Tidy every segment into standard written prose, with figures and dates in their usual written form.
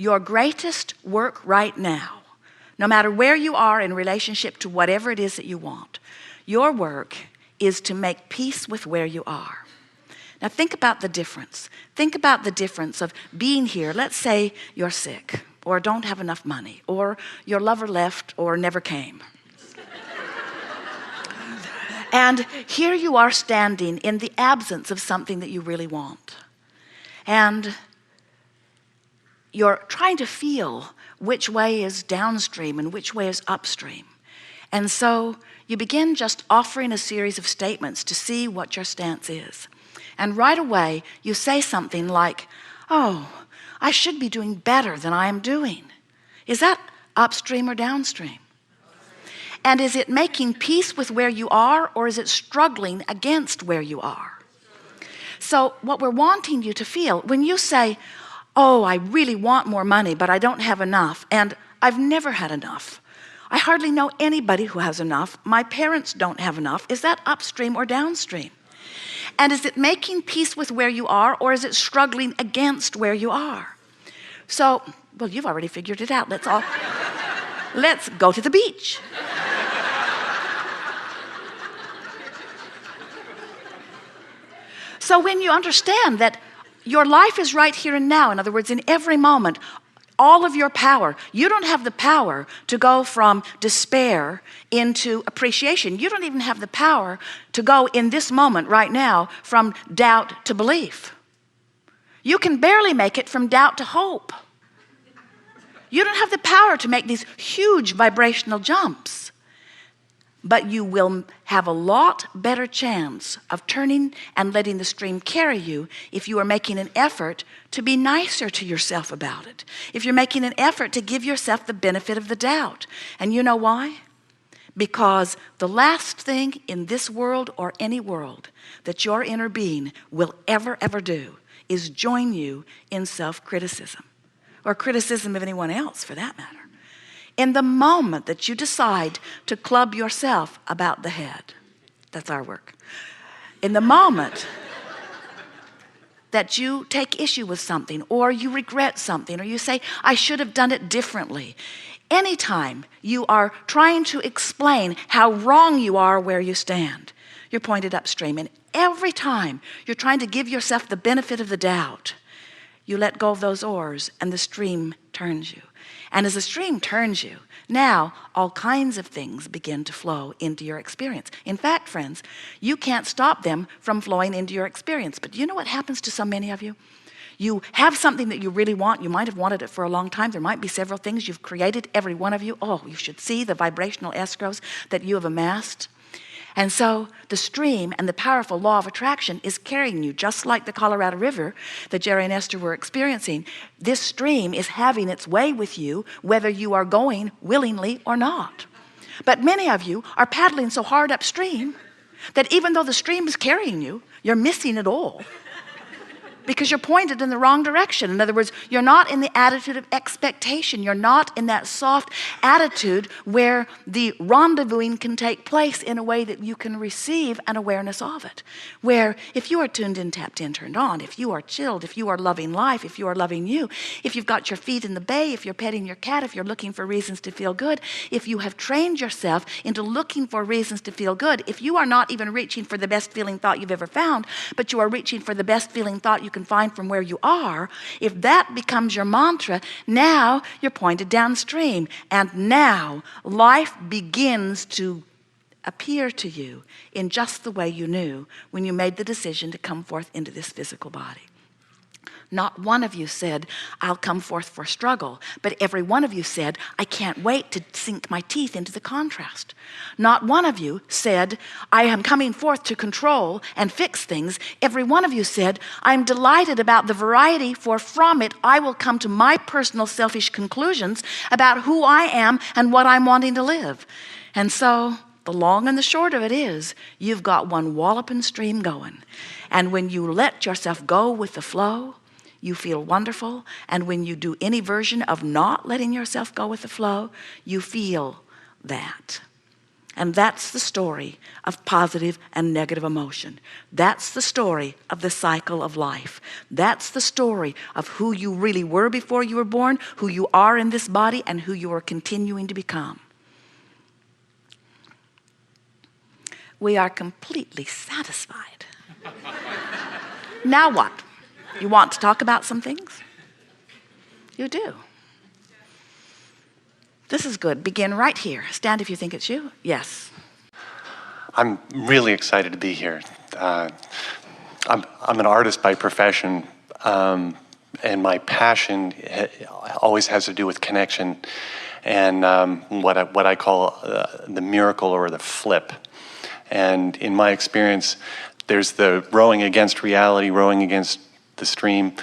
Your greatest work right now, no matter where you are in relationship to whatever it is that you want, your work is to make peace with where you are. Now think about the difference. Think about the difference of being here. Let's say you're sick or don't have enough money or your lover left or never came. And here you are standing in the absence of something that you really want. And you're trying to feel which way is downstream and which way is upstream. And so you begin just offering a series of statements to see what your stance is. And right away you say something like, oh, I should be doing better than I am doing. Is that upstream or downstream? And is it making peace with where you are, or is it struggling against where you are? So what we're wanting you to feel when you say, oh, I really want more money, but I don't have enough, and I've never had enough. I hardly know anybody who has enough. My parents don't have enough. Is that upstream or downstream? And is it making peace with where you are, or is it struggling against where you are? So, well, you've already figured it out. Let's go to the beach. So when you understand that your life is right here and now, in other words, in every moment, all of your power, you don't have the power to go from despair into appreciation. You don't even have the power to go in this moment right now from doubt to belief. You can barely make it from doubt to hope. You don't have the power to make these huge vibrational jumps. But you will have a lot better chance of turning and letting the stream carry you if you are making an effort to be nicer to yourself about it. If you're making an effort to give yourself the benefit of the doubt. And you know why? Because the last thing in this world or any world that your inner being will ever do is join you in self-criticism, or criticism of anyone else for that matter. In the moment that you decide to club yourself about the head, that's our work. In the moment that you take issue with something, or you regret something, or you say, I should have done it differently. Anytime you are trying to explain how wrong you are where you stand, you're pointed upstream. And every time you're trying to give yourself the benefit of the doubt, you let go of those oars and the stream turns you. And as the stream turns you, now all kinds of things begin to flow into your experience. In fact, friends, you can't stop them from flowing into your experience. But you know what happens to so many of you? You have something that you really want. You might have wanted it for a long time. There might be several things you've created, every one of you. Oh, you should see the vibrational escrows that you have amassed. And so the stream and the powerful law of attraction is carrying you, just like the Colorado River that Jerry and Esther were experiencing. This stream is having its way with you, whether you are going willingly or not. But many of you are paddling so hard upstream that even though the stream is carrying you, you're missing it all. Because you're pointed in the wrong direction. In other words, you're not in the attitude of expectation. You're not in that soft attitude where the rendezvousing can take place in a way that you can receive an awareness of it. Where if you are tuned in, tapped in, turned on, if you are chilled, if you are loving life, if you are loving you, if you've got your feet in the bay, if you're petting your cat, if you're looking for reasons to feel good, if you have trained yourself into looking for reasons to feel good, if you are not even reaching for the best feeling thought you've ever found, but you are reaching for the best feeling thought you can find from where you are, if that becomes your mantra, now you're pointed downstream. And now life begins to appear to you in just the way you knew when you made the decision to come forth into this physical body. Not one of you said, I'll come forth for struggle, but every one of you said, I can't wait to sink my teeth into the contrast. Not one of you said, I am coming forth to control and fix things. Every one of you said, I'm delighted about the variety, for from it I will come to my personal selfish conclusions about who I am and what I'm wanting to live. And so the long and the short of it is, you've got one walloping stream going. And when you let yourself go with the flow, you feel wonderful. And when you do any version of not letting yourself go with the flow, you feel that. And that's the story of positive and negative emotion. That's the story of the cycle of life. That's the story of who you really were before you were born, who you are in this body, and who you are continuing to become. We are completely satisfied. Now what? You want to talk about some things? You do. This is good. Begin right here. Stand if you think it's you. Yes. I'm really excited to be here. I'm an artist by profession, and my passion always has to do with connection and what I call the miracle or the flip. And in my experience, there's the rowing against reality, rowing against the stream,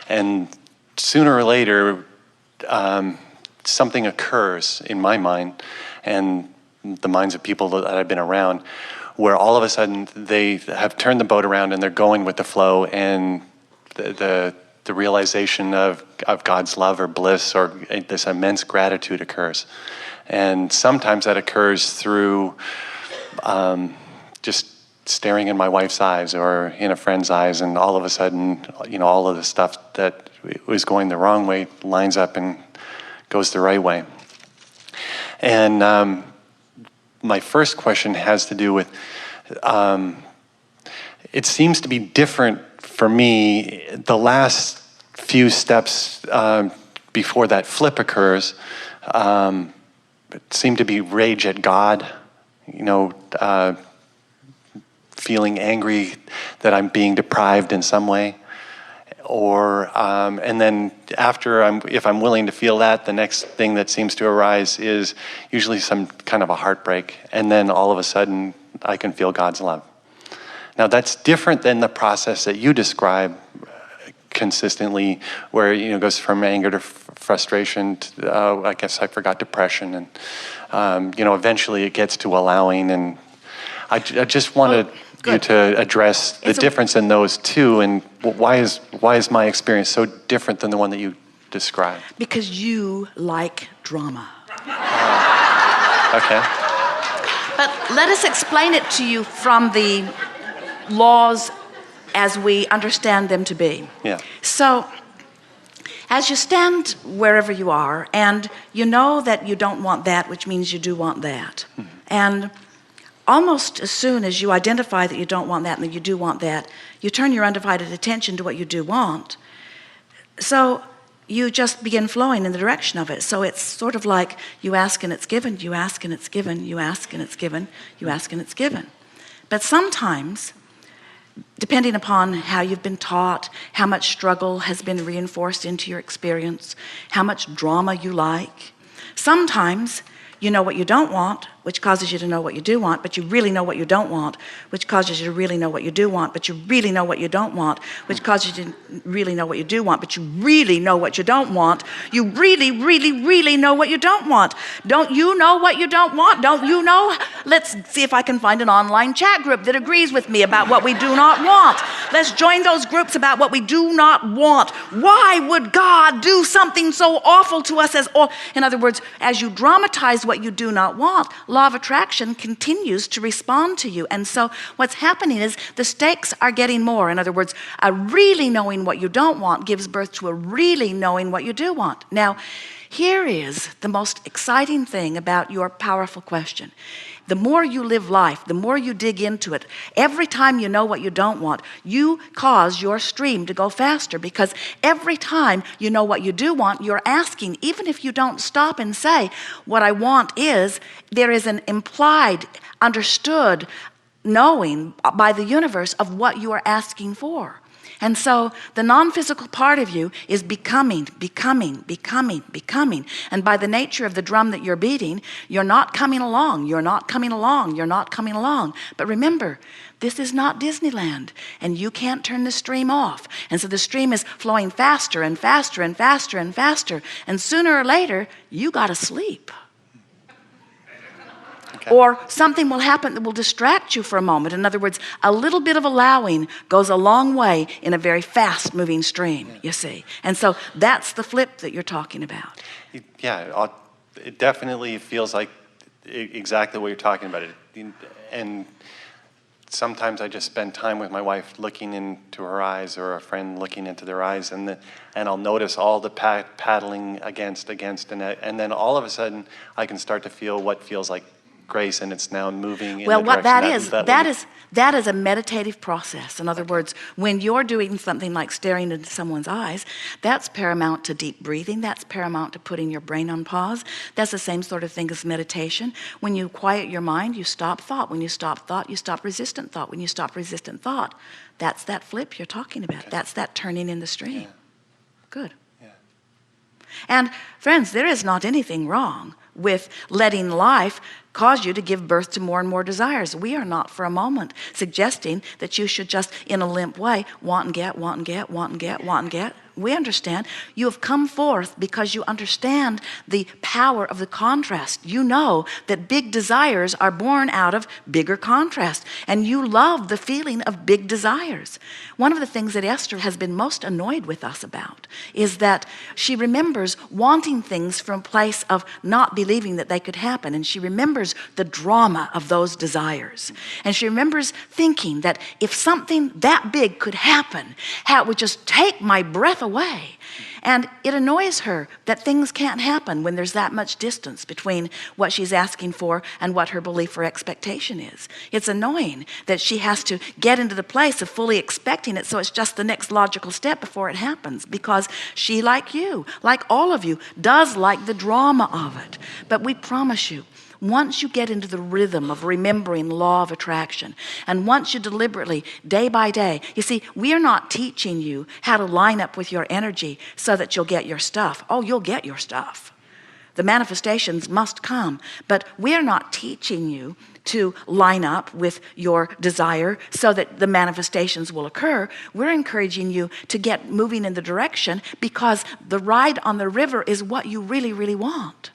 and sooner or later, something occurs in my mind and the minds of people that I've been around, where all of a sudden they have turned the boat around and they're going with the flow, and the realization of God's love or bliss or this immense gratitude occurs. And sometimes that occurs through just staring in my wife's eyes or in a friend's eyes, and all of a sudden, all of the stuff that was going the wrong way lines up and goes the right way. And my first question has to do with, it seems to be different for me. The last few steps before that flip occurs seem to be rage at God, feeling angry that I'm being deprived in some way. Or and then after, if I'm willing to feel that, the next thing that seems to arise is usually some kind of a heartbreak, and then all of a sudden I can feel God's love. Now that's different than the process that you describe consistently, where it goes from anger to frustration to I guess I forgot depression, and eventually it gets to allowing. And I just wanted you to address the difference in those two, and why is my experience so different than the one that you described? Because you like drama. Okay. But let us explain it to you from the laws as we understand them to be. Yeah. So, as you stand wherever you are, and you know that you don't want that, which means you do want that, and almost as soon as you identify that you don't want that and that you do want that, you turn your undivided attention to what you do want. So you just begin flowing in the direction of it. So it's sort of like you ask and it's given, you ask and it's given, you ask and it's given, you ask and it's given. But sometimes, depending upon how you've been taught, how much struggle has been reinforced into your experience, how much drama you like, sometimes you know what you don't want, which causes you to know what you do want, but you really know what you don't want, which causes you to really know what you do want, but you really know what you don't want, which causes you to really know what you do want, but you really know what you don't want. You really, really, really know what you don't want. Don't you know what you don't want? Don't you know? Let's see if I can find an online chat group that agrees with me about what we do not want. Let's join those groups about what we do not want. Why would God do something so awful to us? In other words, as you dramatize what you do not want, law of attraction continues to respond to you. And so what's happening is the stakes are getting more. In other words, a really knowing what you don't want gives birth to a really knowing what you do want. Now, here is the most exciting thing about your powerful question. The more you live life, the more you dig into it, every time you know what you don't want, you cause your stream to go faster, because every time you know what you do want, you're asking, even if you don't stop and say, what I want is, there is an implied, understood knowing by the universe of what you are asking for. And so the non-physical part of you is becoming. And by the nature of the drum that you're beating, you're not coming along. But remember, this is not Disneyland, and you can't turn the stream off. And so the stream is flowing faster and faster and faster and faster. And sooner or later, you got to sleep. Okay. Or something will happen that will distract you for a moment. In other words, a little bit of allowing goes a long way in a very fast-moving stream, you see. And so that's the flip that you're talking about. Yeah, it definitely feels like exactly what you're talking about. And sometimes I just spend time with my wife looking into her eyes, or a friend looking into their eyes, and I'll notice all the paddling against, and then all of a sudden I can start to feel what feels like grace, and it's now moving in Well, the what direction that is a meditative process. In other words, when you're doing something like staring into someone's eyes, that's paramount to deep breathing. That's paramount to putting your brain on pause. That's the same sort of thing as meditation. When you quiet your mind, you stop thought. When you stop thought, you stop resistant thought. When you stop resistant thought, that's that flip you're talking about. Okay. That's that turning in the stream. Yeah. Good. Yeah. And friends, there is not anything wrong with letting life cause you to give birth to more and more desires. We are not for a moment suggesting that you should just, in a limp way, want and get, want and get, want and get, want and get. We understand. You have come forth because you understand the power of the contrast. You know that big desires are born out of bigger contrast, and you love the feeling of big desires. One of the things that Esther has been most annoyed with us about is that she remembers wanting things from a place of not believing that they could happen, and she remembers the drama of those desires. And she remembers thinking that if something that big could happen, how it would just take my breath away. And it annoys her that things can't happen when there's that much distance between what she's asking for and what her belief or expectation is. It's annoying that she has to get into the place of fully expecting it, so it's just the next logical step before it happens, because she, like you, like all of you, does like the drama of it. But we promise you, once you get into the rhythm of remembering law of attraction, and once you deliberately, day by day, you see, we are not teaching you how to line up with your energy so that you'll get your stuff. Oh, you'll get your stuff. The manifestations must come, but we're not teaching you to line up with your desire so that the manifestations will occur. We're encouraging you to get moving in the direction, because the ride on the river is what you really, really want.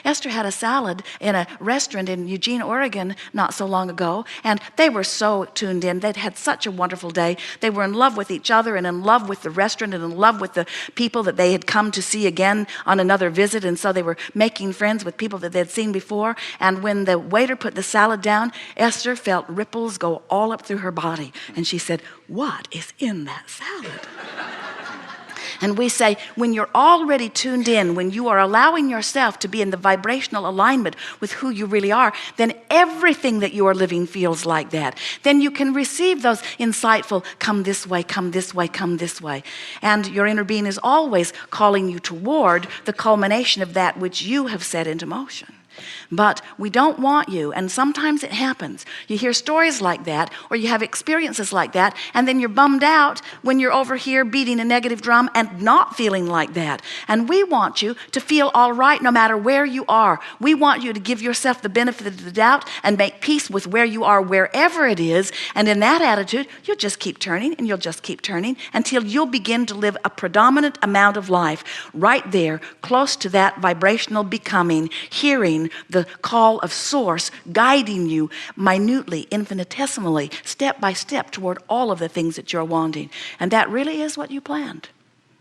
Esther had a salad in a restaurant in Eugene, Oregon not so long ago, and they were so tuned in. They'd had such a wonderful day. They were in love with each other and in love with the restaurant and in love with the people that they had come to see again on another visit, and so they were making friends with people that they'd seen before. And when the waiter put the salad down, Esther felt ripples go all up through her body, and she said, "What is in that salad?" And we say, when you're already tuned in, when you are allowing yourself to be in the vibrational alignment with who you really are, then everything that you are living feels like that. Then you can receive those insightful, come this way, come this way, come this way. And your inner being is always calling you toward the culmination of that which you have set into motion. But we don't want you, and sometimes it happens. You hear stories like that, or you have experiences like that, and then you're bummed out when you're over here beating a negative drum and not feeling like that. And we want you to feel all right no matter where you are. We want you to give yourself the benefit of the doubt and make peace with where you are, wherever it is. And in that attitude, you'll just keep turning, and you'll just keep turning until you'll begin to live a predominant amount of life right there, close to that vibrational becoming, hearing the call of source guiding you minutely, infinitesimally, step by step toward all of the things that you're wanting. And that really is what you planned.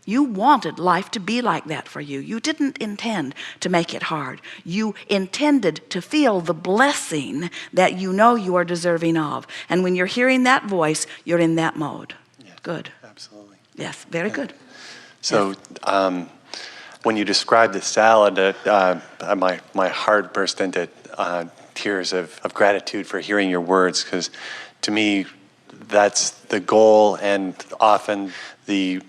You wanted life to be like that for you. You didn't intend to make it hard. You intended to feel the blessing that you know you are deserving of. And when you're hearing that voice, you're in that mode. Yeah, good. Absolutely. Yes, very good. So, yes. When you described the salad, my heart burst into tears of gratitude for hearing your words, because to me, that's the goal, and often the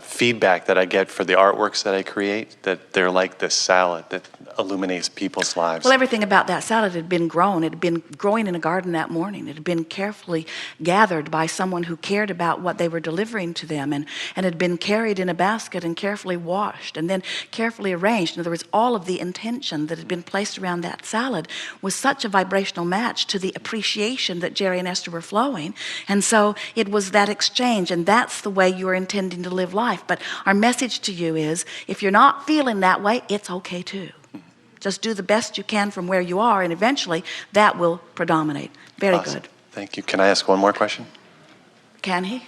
feedback that I get for the artworks that I create, that they're like this salad that illuminates people's lives. Well, everything about that salad had been grown. It had been growing in a garden that morning. It had been carefully gathered by someone who cared about what they were delivering to them, and had been carried in a basket and carefully washed and then carefully arranged. In other words, all of the intention that had been placed around that salad was such a vibrational match to the appreciation that Jerry and Esther were flowing. And so it was that exchange, and that's the way you are intending to live life. But our message to you is, if you're not feeling that way, it's okay too. Just do the best you can from where you are, and eventually that will predominate. Very Awesome. good. Thank you. Can I ask one more question? Can he?